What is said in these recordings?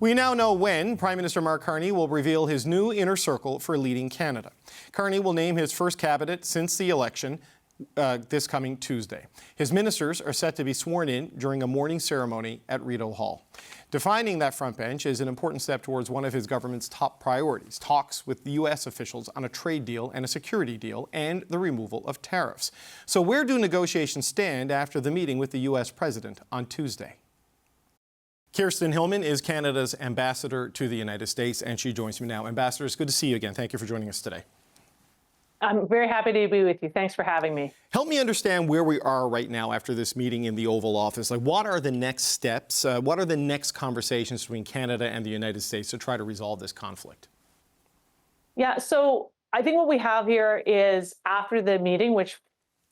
We now know when Prime Minister Mark Carney will reveal his new inner circle for leading Canada. Carney will name his first cabinet since the election this coming Tuesday. His ministers are set to be sworn in during a morning ceremony at Rideau Hall. Defining that front bench is an important step towards one of his government's top priorities, talks with the U.S. officials on a trade deal and a security deal and the removal of tariffs. So where do negotiations stand after the meeting with the U.S. president on Tuesday? Kirsten Hillman is Canada's ambassador to the United States, and she joins me now. Ambassador, it's good to see you again. Thank you for joining us today. I'm very happy to be with you. Thanks for having me. Help me understand where we are right now after this meeting in the Oval Office. Like, what are the next steps? What are the next conversations between Canada and the United States to try to resolve this conflict? Yeah, so I think what we have here is after the meeting, which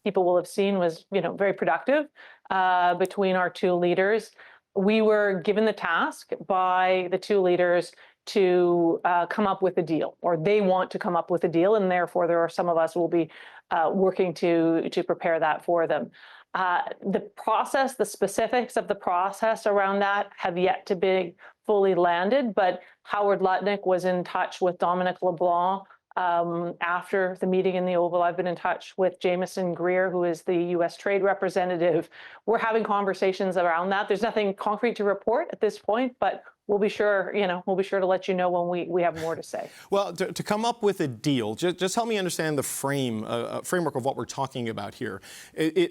people will have seen was, very productive between our two leaders. We were given the task by the two leaders to come up with a deal, or they want to come up with a deal, and therefore there are some of us who will be working to prepare that for them. The process, the specifics of the process around that have yet to be fully landed, but Howard Lutnick was in touch with Dominic LeBlanc after the meeting in the Oval. I've been in touch with Jameson Greer, who is the U.S. trade representative. We're having conversations around that. There's nothing concrete to report at this point, but we'll be sure, to let you know when we have more to say. Well, to come up with a deal, just help me understand the framework of what we're talking about here.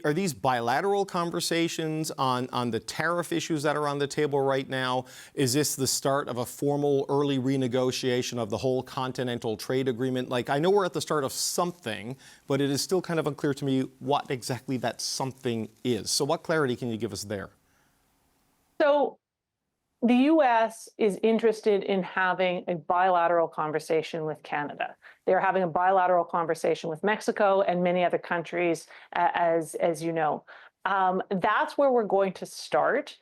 Are these bilateral conversations on the tariff issues that are on the table right now? Is this the start of a formal early renegotiation of the whole continental trade agreement? Like, I know we're at the start of something, but it is still kind of unclear to me what exactly that something is. So what clarity can you give us there? So the U.S. is interested in having a bilateral conversation with Canada. They're having a bilateral conversation with Mexico and many other countries, as you know. That's where we're going to start,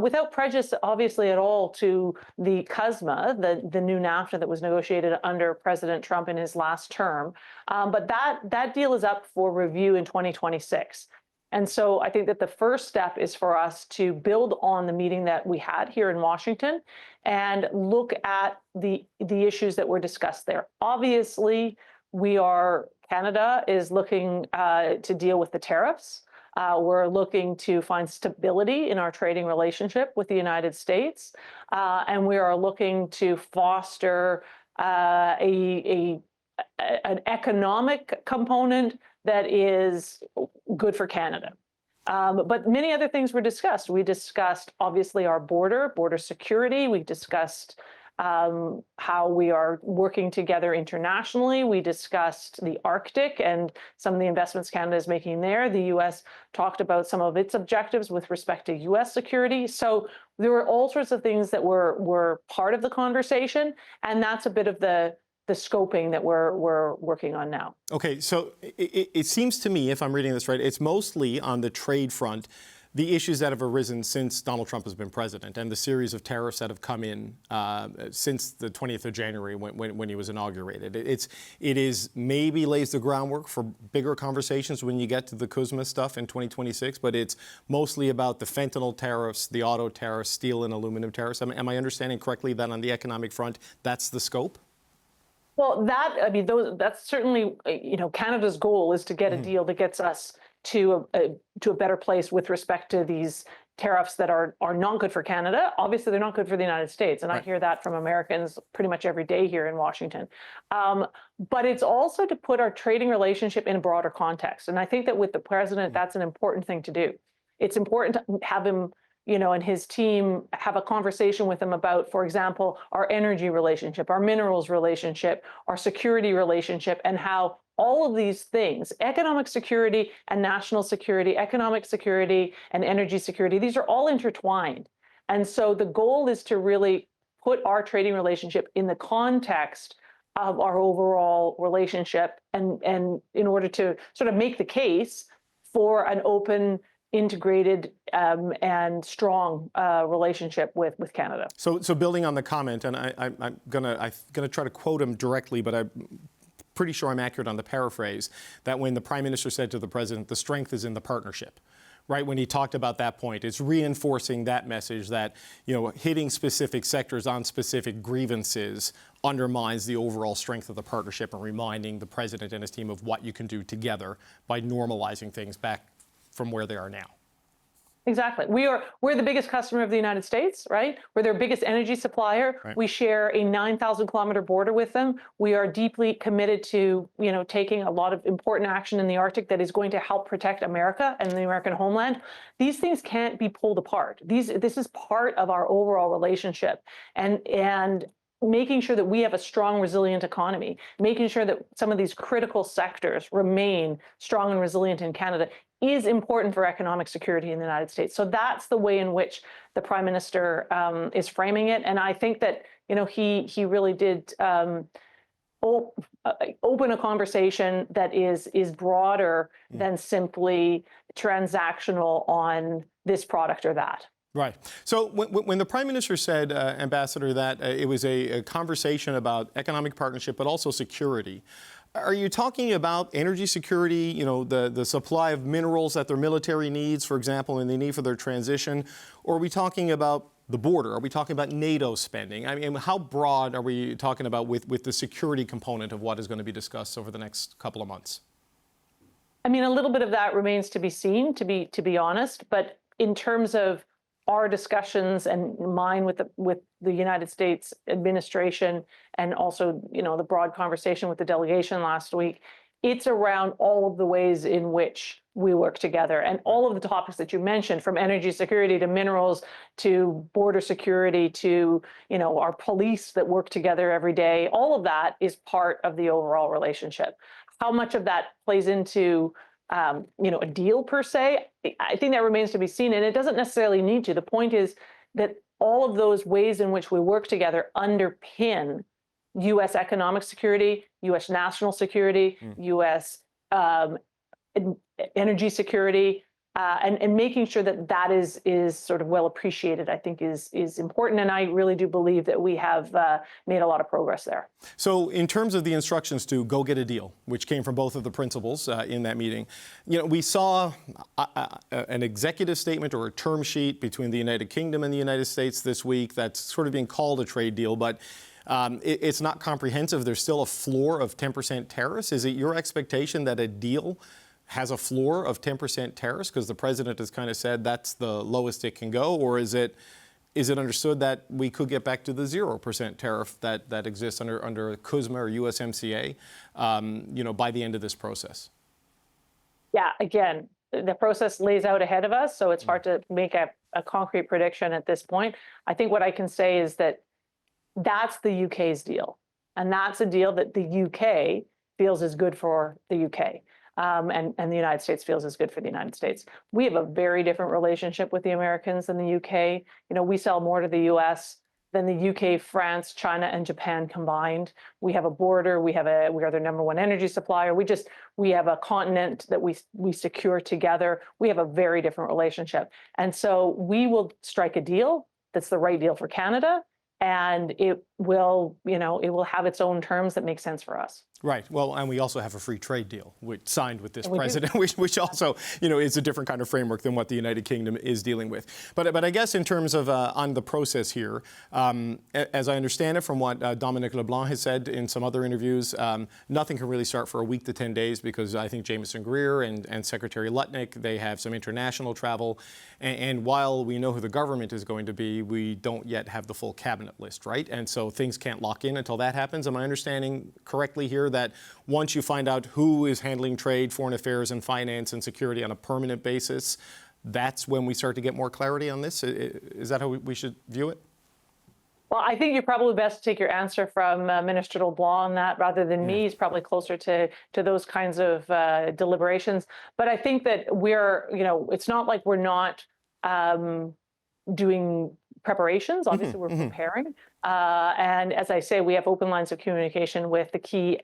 without prejudice, obviously, at all to the CUSMA, the new NAFTA that was negotiated under President Trump in his last term. But that deal is up for review in 2026. And so I think that the first step is for us to build on the meeting that we had here in Washington and look at the issues that were discussed there. Obviously, Canada is looking to deal with the tariffs. We're looking to find stability in our trading relationship with the United States. And we are looking to foster an economic component that is good for Canada. But many other things were discussed. We discussed, obviously, our border security. We discussed how we are working together internationally. We discussed the Arctic and some of the investments Canada is making there. The U.S. talked about some of its objectives with respect to U.S. security. So there were all sorts of things that were part of the conversation, and that's a bit of the scoping that we're working on now. Okay, so it seems to me, if I'm reading this right, it's mostly on the trade front, the issues that have arisen since Donald Trump has been president and the series of tariffs that have come in since the 20th of January when he was inaugurated. It is maybe lays the groundwork for bigger conversations when you get to the CUSMA stuff in 2026, but it's mostly about the fentanyl tariffs, the auto tariffs, steel and aluminum tariffs. Am I understanding correctly that on the economic front, that's the scope? Well, that's certainly, Canada's goal is to get a deal that gets us to a better place with respect to these tariffs that are not good for Canada. Obviously, they're not good for the United States, and right. I hear that from Americans pretty much every day here in Washington. But it's also to put our trading relationship in a broader context, and I think that with the president, that's an important thing to do. It's important to have him, and his team have a conversation with him about, for example, our energy relationship, our minerals relationship, our security relationship, and how all of these things, economic security and national security, economic security and energy security, these are all intertwined. And so the goal is to really put our trading relationship in the context of our overall relationship and in order to sort of make the case for an open, integrated and strong relationship with Canada. So building on the comment, and I'm gonna try to quote him directly, but I'm pretty sure I'm accurate on the paraphrase, that when the Prime Minister said to the President, the strength is in the partnership, right? When he talked about that point, it's reinforcing that message that, hitting specific sectors on specific grievances undermines the overall strength of the partnership, and reminding the president and his team of what you can do together by normalizing things back from where they are now. Exactly. We're the biggest customer of the United States, right? We're their biggest energy supplier. Right. We share a 9,000-kilometer border with them. We are deeply committed to, taking a lot of important action in the Arctic that is going to help protect America and the American homeland. These things can't be pulled apart. This is part of our overall relationship, and making sure that we have a strong, resilient economy, making sure that some of these critical sectors remain strong and resilient in Canada is important for economic security in the United States. So that's the way in which the Prime Minister is framing it. And I think that, he really did open a conversation that is broader than simply transactional on this product or that. Right. So when the Prime Minister said, Ambassador, that it was a conversation about economic partnership, but also security, are you talking about energy security, the supply of minerals that their military needs, for example, and they need for their transition? Or are we talking about the border? Are we talking about NATO spending? I mean, how broad are we talking about with the security component of what is going to be discussed over the next couple of months? I mean, a little bit of that remains to be seen, to be honest. But in terms of our discussions and mine with the United States administration, and also, the broad conversation with the delegation last week, it's around all of the ways in which we work together, and all of the topics that you mentioned, from energy security to minerals to border security to, our police that work together every day. All of that is part of the overall relationship. How much of that plays into a deal per se, I think that remains to be seen, and it doesn't necessarily need to. The point is that all of those ways in which we work together underpin U.S. economic security, U.S. national security, U.S. Energy security, and making sure that is sort of well appreciated, I think is important. And I really do believe that we have made a lot of progress there. So in terms of the instructions to go get a deal, which came from both of the principals in that meeting, we saw an executive statement or a term sheet between the United Kingdom and the United States this week that's sort of being called a trade deal, but it's not comprehensive. There's still a floor of 10% tariffs. Is it your expectation that a deal has a floor of 10% tariffs, because the president has kind of said that's the lowest it can go? Or is it understood that we could get back to the 0% tariff that exists under CUSMA or USMCA, by the end of this process? Yeah, again, the process lays out ahead of us, so it's hard to make a concrete prediction at this point. I think what I can say is that that's the UK's deal, and that's a deal that the UK feels is good for the UK. And the United States feels is good for the United States. We have a very different relationship with the Americans than the UK. We sell more to the US than the UK, France, China, and Japan combined. We have a border. We are their number one energy supplier. We have a continent that we secure together. We have a very different relationship. And so we will strike a deal that's the right deal for Canada, and it will have its own terms that make sense for us. Right. Well, and we also have a free trade deal signed with this president, which also, is a different kind of framework than what the United Kingdom is dealing with. But I guess in terms of on the process here, as I understand it from what Dominic LeBlanc has said in some other interviews, nothing can really start for a week to 10 days because I think Jameson Greer and Secretary Lutnick, they have some international travel. And while we know who the government is going to be, we don't yet have the full cabinet list, right? And so things can't lock in until that happens. Am I understanding correctly here that once you find out who is handling trade, foreign affairs, and finance and security on a permanent basis, that's when we start to get more clarity on this? Is that how we should view it? Well, I think you're probably best to take your answer from Minister LeBlanc on that rather than me. He's probably closer to those kinds of deliberations. But I think that it's not like we're not doing preparations. Obviously, we're preparing. And as I say, we have open lines of communication with the key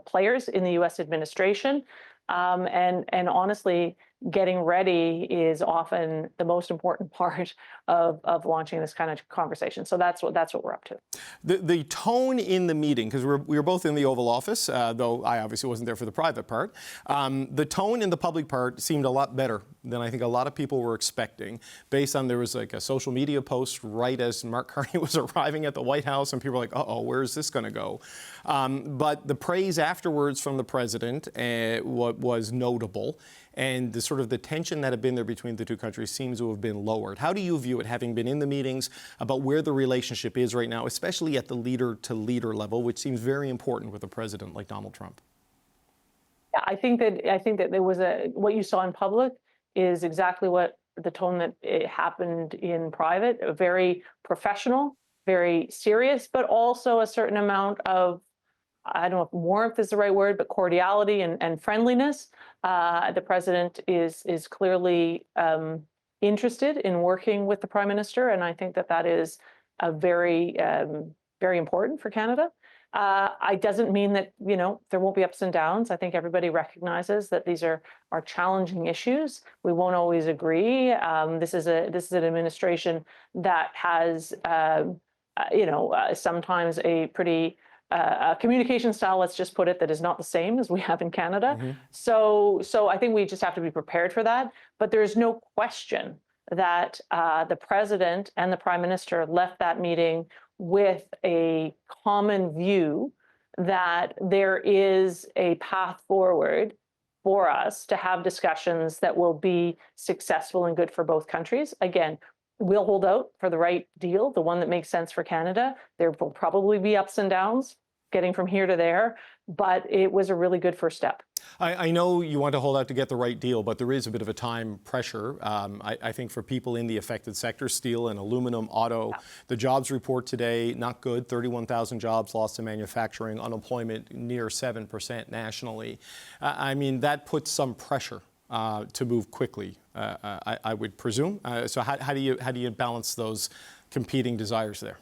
players in the U.S. administration. And honestly, getting ready is often the most important part of launching this kind of conversation. So that's what we're up to. The tone in the meeting, because we were both in the Oval Office, though I obviously wasn't there for the private part. The tone in the public part seemed a lot better than I think a lot of people were expecting, based on there was like a social media post right as Mark Carney was arriving at the White House, and people were like, uh-oh, where is this going to go? But the praise afterwards from the president was notable, and the sort of the tension that had been there between the two countries seems to have been lowered. How do you view it, having been in the meetings, about where the relationship is right now, especially at the leader-to-leader level, which seems very important with a president like Donald Trump? I think that there was what you saw in public is exactly what the tone that it happened in private, very professional, very serious, but also a certain amount of, I don't know if warmth is the right word, but cordiality and friendliness. The president is clearly interested in working with the prime minister, and I think that is a very important for Canada. It doesn't mean that there won't be ups and downs. I think everybody recognizes that these are challenging issues. We won't always agree. This is an administration that has sometimes a pretty communication style, let's just put it, that is not the same as we have in Canada. Mm-hmm. So I think we just have to be prepared for that. But there's no question that the president and the prime minister left that meeting with a common view that there is a path forward for us to have discussions that will be successful and good for both countries. Again, we'll hold out for the right deal, the one that makes sense for Canada. There will probably be ups and downs getting from here to there, but it was a really good first step. I know you want to hold out to get the right deal, but there is a bit of a time pressure. I think for people in the affected sectors, steel and aluminum, auto, the jobs report today, not good. 31,000 jobs lost to manufacturing, unemployment near 7% nationally. I mean, that puts some pressure to move quickly, I would presume. So how do you balance those competing desires there?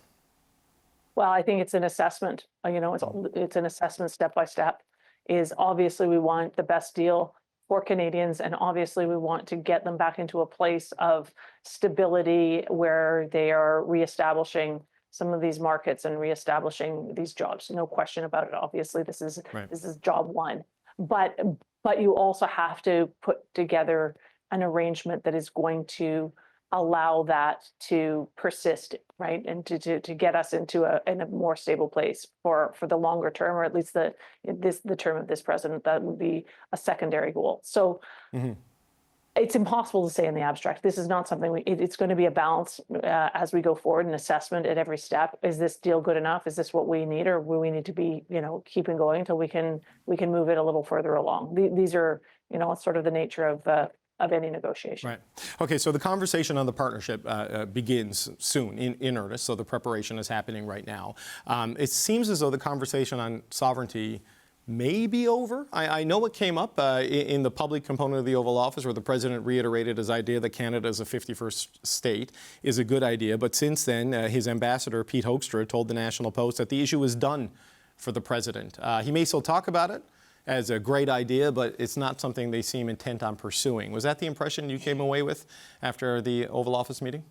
Well, I think it's an assessment. It's an assessment step by step. Is obviously we want the best deal for Canadians, and obviously we want to get them back into a place of stability where they are reestablishing some of these markets and reestablishing these jobs. No question about it. Obviously, this is job one. But you also have to put together an arrangement that is going to allow that to persist, right, and to get us into a more stable place for the longer term, or at least the term of this president. That would be a secondary goal. So it's impossible to say in the abstract. This is not something it's going to be a balance as we go forward, an assessment at every step. Is this deal good enough? Is this what we need, or will we need to be keeping going until we can move it a little further along? These are it's sort of the nature of any negotiation. Right. Okay, so the conversation on the partnership begins soon in earnest, so the preparation is happening right now. It seems as though the conversation on sovereignty may be over. I know it came up in the public component of the Oval Office, where the president reiterated his idea that Canada as a 51st state is a good idea, but since then, his ambassador, Pete Hoekstra, told the National Post that the issue is done for the president. He may still talk about it as a great idea, but it's not something they seem intent on pursuing. Was that the impression you came away with after the Oval Office meeting?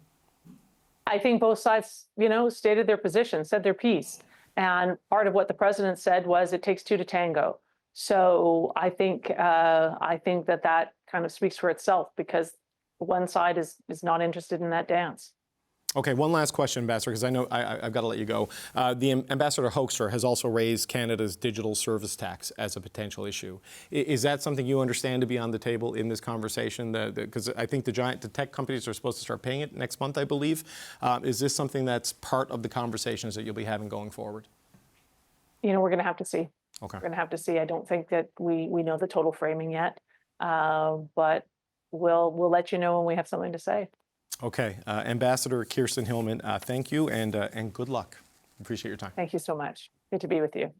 I think both sides, stated their position, said their piece. And part of what the president said was it takes two to tango. So I think that kind of speaks for itself, because one side is not interested in that dance. Okay, one last question, Ambassador, because I know I've got to let you go. The Ambassador Hoekstra has also raised Canada's digital service tax as a potential issue. Is that something you understand to be on the table in this conversation? Because I think the tech companies are supposed to start paying it next month, I believe. Is this something that's part of the conversations that you'll be having going forward? We're going to have to see. Okay. We're going to have to see. I don't think that we know the total framing yet, but we'll let you know when we have something to say. Okay, Ambassador Kirsten Hillman, thank you and good luck. Appreciate your time. Thank you so much. Good to be with you.